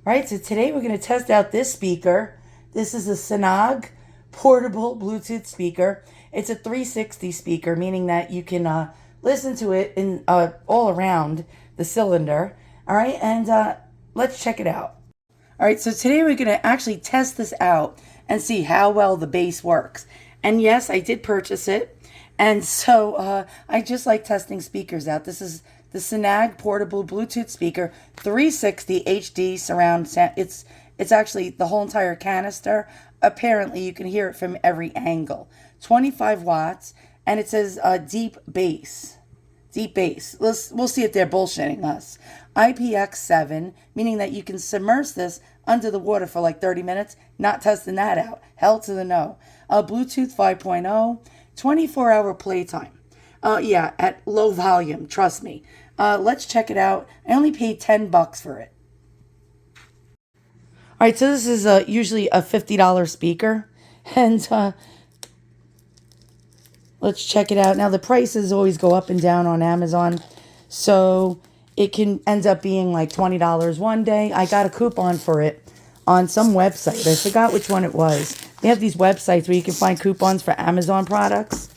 All right, so today we're going to test out this speaker. This is a Sanag portable Bluetooth speaker. It's a 360 speaker, meaning that you can listen to it in all around the cylinder. All right, and let's check it out. All right, so today we're going to actually test this out and see how well the bass works. And yes, I did purchase it. And so I just like testing speakers out. This is the Sanag portable Bluetooth speaker, 360 HD surround sound. It's actually the whole entire canister. Apparently, you can hear it from every angle. 25 watts, and it says deep bass. Deep bass. We'll see if they're bullshitting us. IPX7, meaning that you can submerge this under the water for like 30 minutes. Not testing that out. Hell to the no. Bluetooth 5.0, 24-hour playtime. Yeah, at low volume. Trust me. Let's check it out. I only paid $10 for it. All right, so this is usually a $50 speaker, and let's check it out. Now, the prices always go up and down on Amazon, so it can end up being like $20 one day. I got a coupon for it on some website. I forgot which one it was. They have these websites where you can find coupons for Amazon products.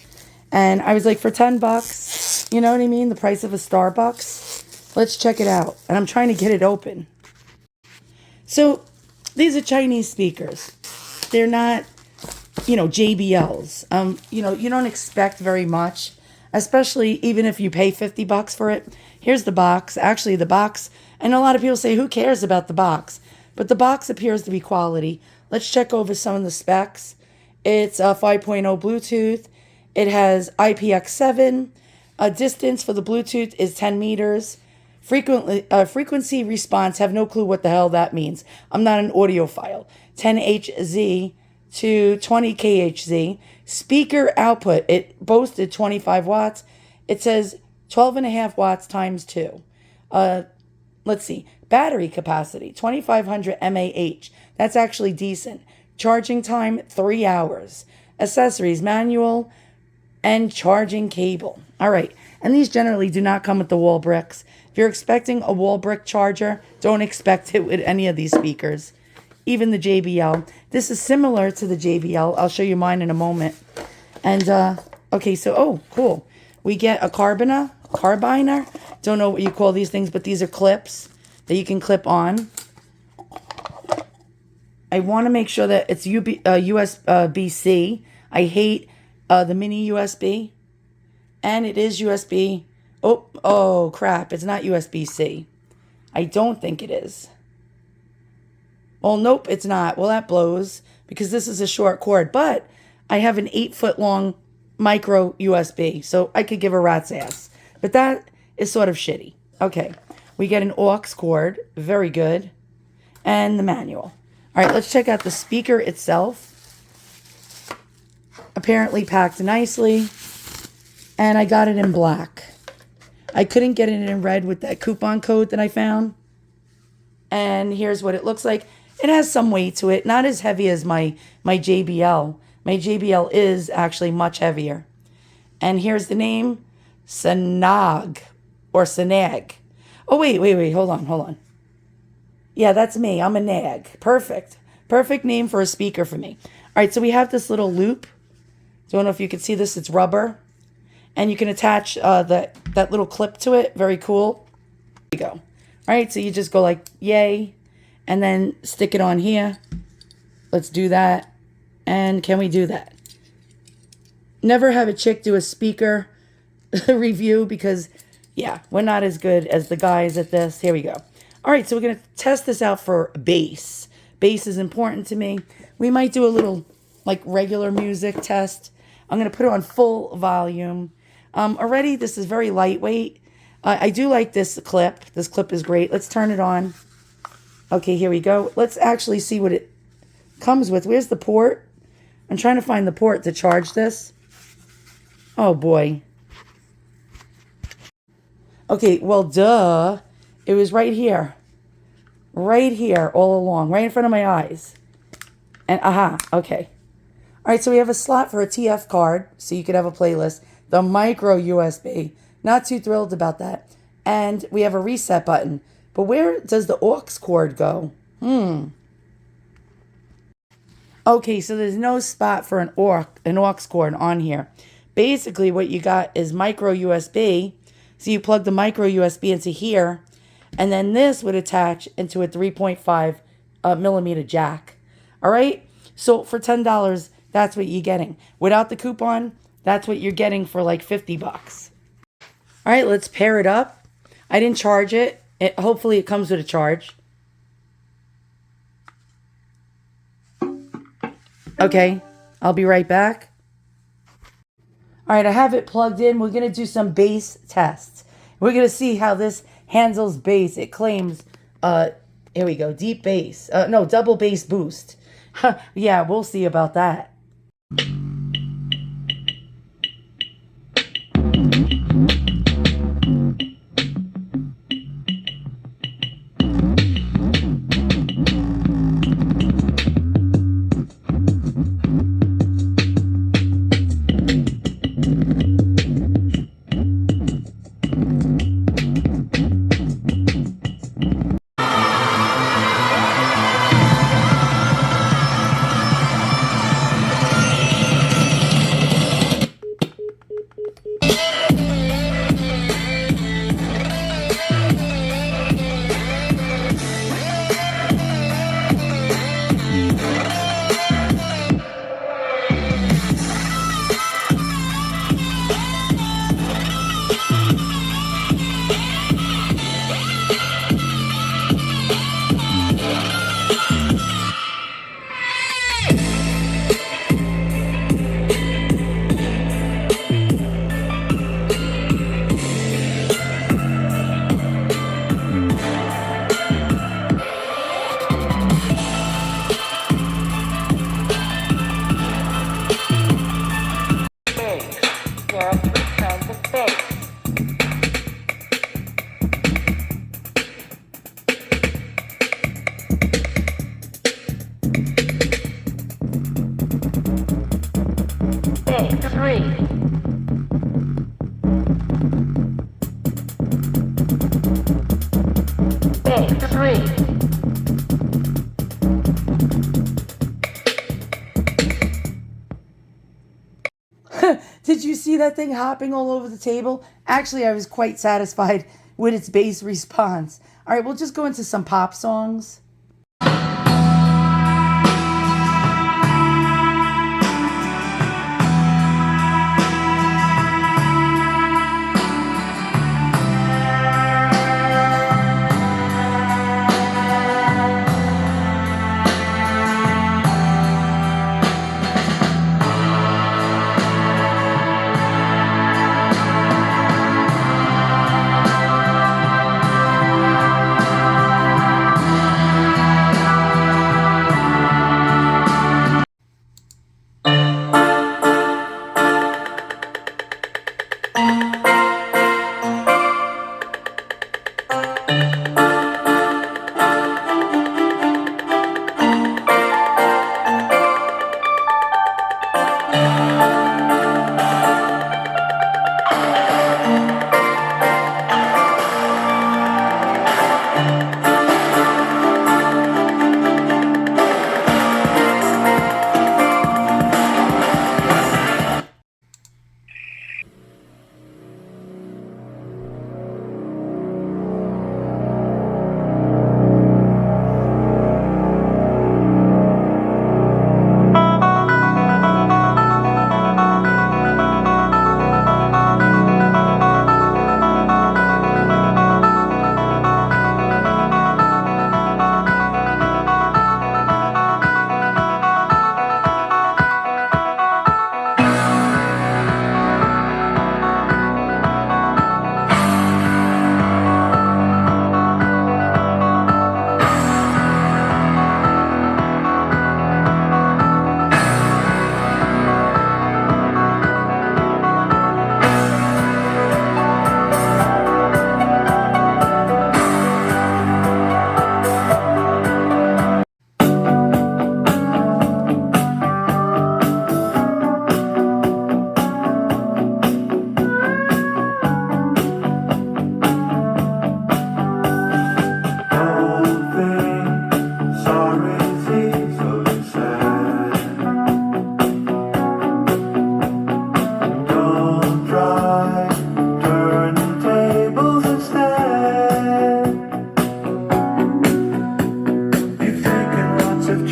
And I was like, for $10, you know what I mean? The price of a Starbucks. Let's check it out. And I'm trying to get it open. So these are Chinese speakers. They're not, JBLs. You don't expect very much, especially even if you pay $50 for it. Here's the box. Actually, the box, and a lot of people say, who cares about the box? But the box appears to be quality. Let's check over some of the specs. It's a 5.0 Bluetooth. It has IPX7. Distance for the Bluetooth is 10 meters. Frequency response, have no clue what the hell that means. I'm not an audiophile. 10 Hz to 20 kHz. Speaker output, it boasted 25 watts. It says 12.5 watts times 2. Let's see. Battery capacity, 2500 mAh. That's actually decent. Charging time, 3 hours. Accessories, manual and charging cable. All right. And these generally do not come with the wall bricks. If you're expecting a wall brick charger, don't expect it with any of these speakers. Even the JBL. This is similar to the JBL. I'll show you mine in a moment. And, okay, so, oh, cool. We get a carbiner. Don't know what you call these things, but these are clips that you can clip on. I want to make sure that it's USB-C. I hate the mini USB. And it is USB. Oh, crap. It's not USB-C. I don't think it is. Well, nope, it's not. Well, that blows because this is a short cord. But I have an 8-foot long micro USB, so I could give a rat's ass. But that is sort of shitty. Okay, we get an aux cord. Very good. And the manual. All right, let's check out the speaker itself. Apparently packed nicely. And I got it in black. I couldn't get it in red with that coupon code that I found. And here's what it looks like. It has some weight to it. Not as heavy as my JBL. My JBL is actually much heavier. And here's the name. Sanag. Or Sanag. Oh, wait. Hold on. Yeah, that's me. I'm a nag. Perfect. Perfect name for a speaker for me. All right, so we have this little loop. Don't know if you can see this. It's rubber. And you can attach that little clip to it. Very cool. There you go. All right, so you just go like, yay. And then stick it on here. Let's do that. And can we do that? Never have a chick do a speaker review because, yeah, we're not as good as the guys at this. Here we go. All right, so we're going to test this out for bass. Bass is important to me. We might do a little, like, regular music test. I'm going to put it on full volume. Already, this is very lightweight. I do like this clip. This clip is great. Let's turn it on. Okay, here we go. Let's actually see what it comes with. Where's the port? I'm trying to find the port to charge this. Oh, boy. Okay, well, duh. It was right here. Right here all along. Right in front of my eyes. And, okay. All right, so we have a slot for a TF card, so you could have a playlist. The micro USB. Not too thrilled about that. And we have a reset button. But where does the aux cord go? Okay, so there's no spot for an aux cord on here. Basically, what you got is micro USB. So you plug the micro USB into here, and then this would attach into a 3.5 millimeter jack. All right. So for $10, that's what you're getting. Without the coupon, that's what you're getting for like $50. All right, let's pair it up. I didn't charge it. Hopefully it comes with a charge. Okay, I'll be right back. All right, I have it plugged in. We're going to do some bass tests. We're going to see how this handles bass. It claims, here we go, deep bass. No, double bass boost. Yeah, we'll see about that. Did you see that thing hopping all over the table? Actually, I was quite satisfied with its bass response. All right, we'll just go into some pop songs.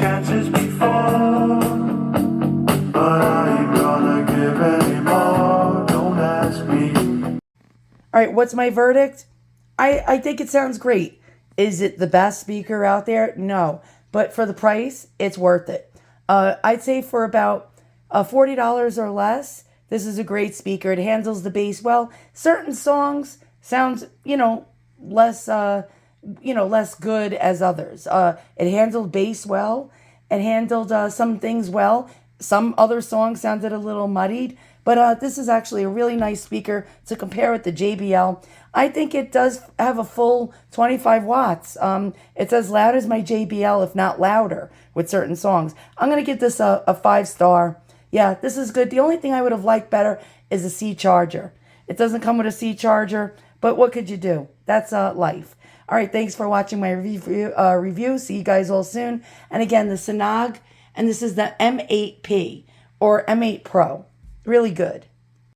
chances before, but I ain't gonna give any more. Don't ask me. All right, what's my verdict? I think it sounds great. Is it the best speaker out there? No. But for the price, it's worth it. I'd say for about $40 or less, this is a great speaker. It handles the bass well. Certain songs sounds, less, less good as others. It handled bass well. It handled some things well. Some other songs sounded a little muddied. But this is actually a really nice speaker to compare with the JBL. I think it does have a full 25 watts. It's as loud as my JBL, if not louder, with certain songs. I'm going to give this a 5-star. Yeah, this is good. The only thing I would have liked better is a C charger. It doesn't come with a C charger, but what could you do? That's life. All right, thanks for watching my review. See you guys all soon. And again, the Sanag, and this is the M8P or M8 Pro. Really good.